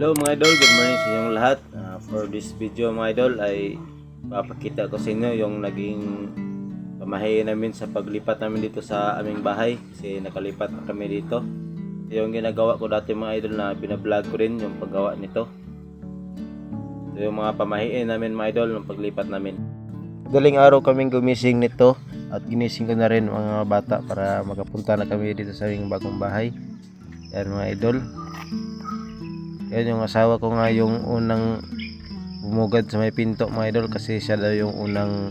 Hello mga idol, good morning sa inyong lahat. For this video mga idol ay papakita ko sa inyo yung naging pamahiin namin sa paglipat namin dito sa aming bahay kasi nakalipat na kami dito. Ito yung ginagawa ko dati mga idol na binablog ko rin yung paggawa nito. Ito yung mga pamahiin namin mga idol ng paglipat namin. Galing araw kaming gumising nito at ginising ko na rin mga bata para makapunta na kami dito sa aming bagong bahay. Yan mga idol. Yan yung asawa ko nga yung unang bumugad sa may pinto mga idol kasi siya daw yung unang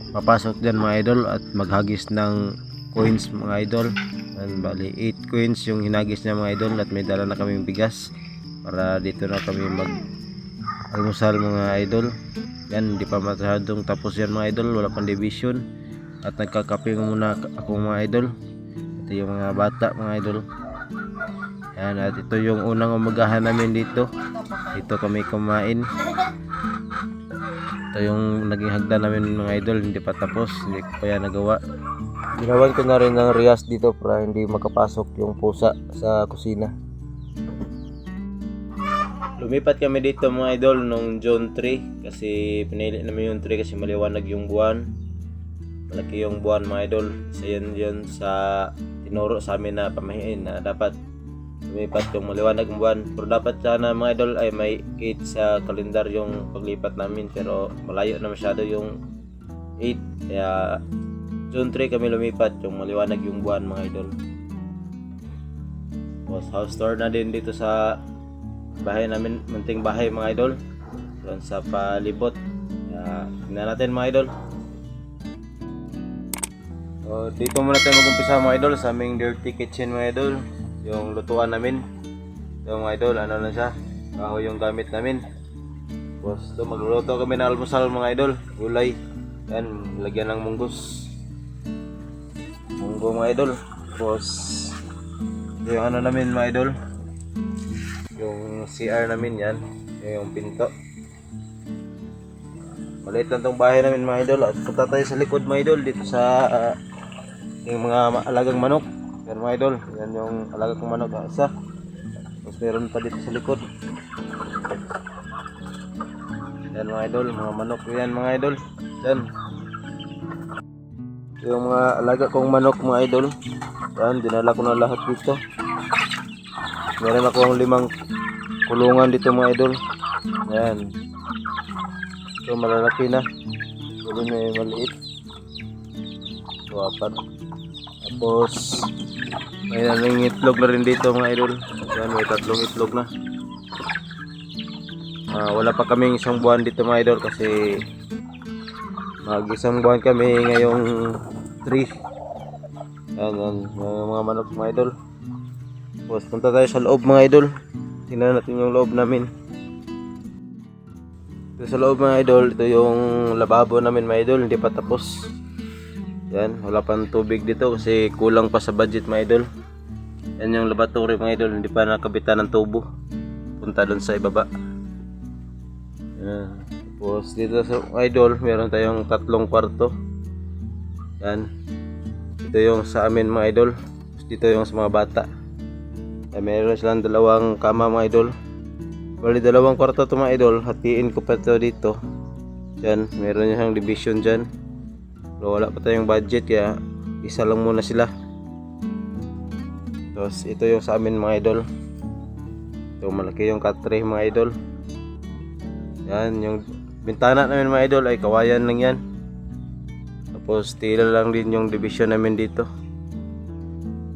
papasok dyan mga idol at maghagis ng coins mga idol. Yan, bali 8 coins yung hinagis niya mga idol at may dala na kaming bigas para dito na kami mag almusal mga idol. Yan, hindi pa masyadong tapos yan mga idol, wala pang division at nagkakape muna ako mga idol. Ito yung mga bata mga idol. Yan, at ito yung unang umagahan namin dito. Dito kami kumain. Ito yung naging hagdan namin mga idol. Hindi pa tapos, hindi ko pa yan nagawa. Ginawan ko na rin ng riyas dito para hindi makapasok yung pusa sa kusina. Lumipat kami dito mga idol nung June 3 kasi pinili namin yung 3 kasi maliwanag yung buwan. Malaki yung buwan mga idol. Isa yun sa tinuro sa amin na pamahiin na dapat lumipat yung maliwanag ng buwan. Pero dapat sana mga idol ay may kit sa kalendar yung paglipat namin pero malayo na masyado yung 8 kaya June 3 kami lumipat yung maliwanag yung buwan mga idol. Tapos house tour na din dito sa bahay namin, munting bahay mga idol doon sa palibot. Kaya tingnan natin mga idol. So, dito muna tayo mag-umpisa mga idol sa aming dirty kitchen mga idol. Yung lutuan namin yung mga idol, ano na siya, kahoy yung gamit namin. Tapos ito magluluto kami ng almusal mga idol, gulay yan, lagyan ng munggos, munggo mga idol. Tapos yung ano namin mga idol, yung CR namin yan, yung pinto. Maliit lang tong bahay namin mga idol. At punta tayo sa likod mga idol dito sa yung mga alagang manok. Yan mga idol, yan yung alaga kong manok na isa. Tapos meron pa dito sa likod. Yan mga idol, mga manok yan mga idol. Yan yung mga alaga kong manok mga idol. Yan, dinala ko na lahat dito. Meron akong 5 kulungan dito mga idol. Yan, so malalaki na. Ito may maliit. So 4. Tapos may naming itlog na rin dito mga idol. Yan, may 3 itlog na. Wala pa kaming 1 buwan dito mga idol kasi mag 1 buwan kami ngayong 3. Yan, yung mga manok mga idol. Tapos punta tayo sa loob mga idol. Tingnan natin yung loob namin. Ito sa loob mga idol, ito yung lababo namin mga idol, hindi pa tapos. Yan, wala pang tubig dito kasi kulang pa sa budget mga idol. Yan yung laboratory mga idol, hindi pa nakabitan ng tubo. Punta doon sa ibaba. Yan. Tapos dito sa idol, meron tayong 3 kwarto. Yan. Ito yung sa amin mga idol. Tapos dito yung sa mga bata. Yan, meron silang 2 kama mga idol. Bali 2 kwarto to mga idol, hatiin ko pa to dito. Yan, meron siyang division dyan. Pero wala pa tayong budget kaya isa lang muna sila. Tapos ito yung sa amin mga idol. Ito malaki yung katre mga idol. Yan, yung bintana namin mga idol ay kawayan lang yan. Tapos tila lang din yung division namin dito.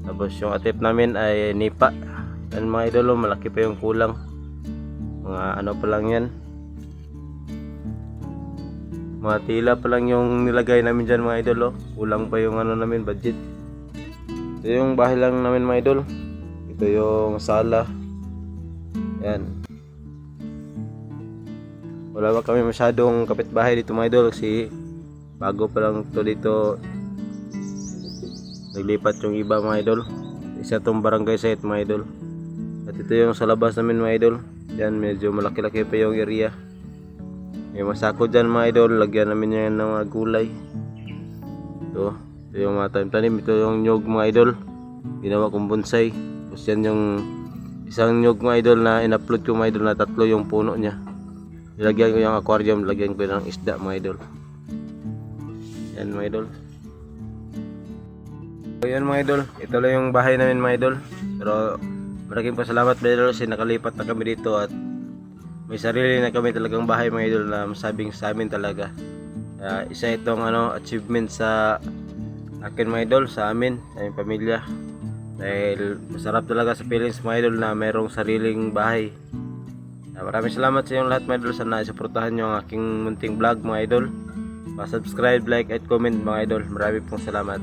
Tapos yung atip namin ay nipa. Yan mga idol, malaki pa yung kulang. Mga ano pa lang yan, mga tila pa lang yung nilagay namin dyan mga idol. Kulang pa yung ano namin budget. Ito yung bahay lang namin mga idol. Ito yung sala. Yan, wala pa kami masyadong kapitbahay dito mga idol kasi bago pa lang to dito. Naglipat yung iba mga idol. Isa tong barangay site mga idol. At ito yung sa labas namin mga idol. Yan, medyo malaki-laki pa yung area. May masako dyan mga idol. Lagyan namin yan ng mga gulay. Ito yung mga tanim-tanim. Ito yung nyog mga idol. Ginawa kong bonsai. Tapos yan yung isang nyug mga idol na in-upload ko mga idol na 3 yung puno niya. Nilagyan ko yung aquarium, lagyan ko ng isda mga idol. Yan mga idol. So yan mga idol, ito lang yung bahay namin mga idol. Pero maraming pasalamat mga idol kasi nakalipat na kami dito at may sarili na kami talagang bahay mga idol na masabing sa amin talaga. Isa itong achievement sa akin mga idol, sa amin, sa aming pamilya. Dahil masarap talaga sa feelings mga idol na mayroong sariling bahay. Maraming salamat sa inyong lahat mga idol. Sana isuportahan nyo ang aking munting vlog mga idol. Pa-subscribe, like at comment mga idol. Maraming pong salamat.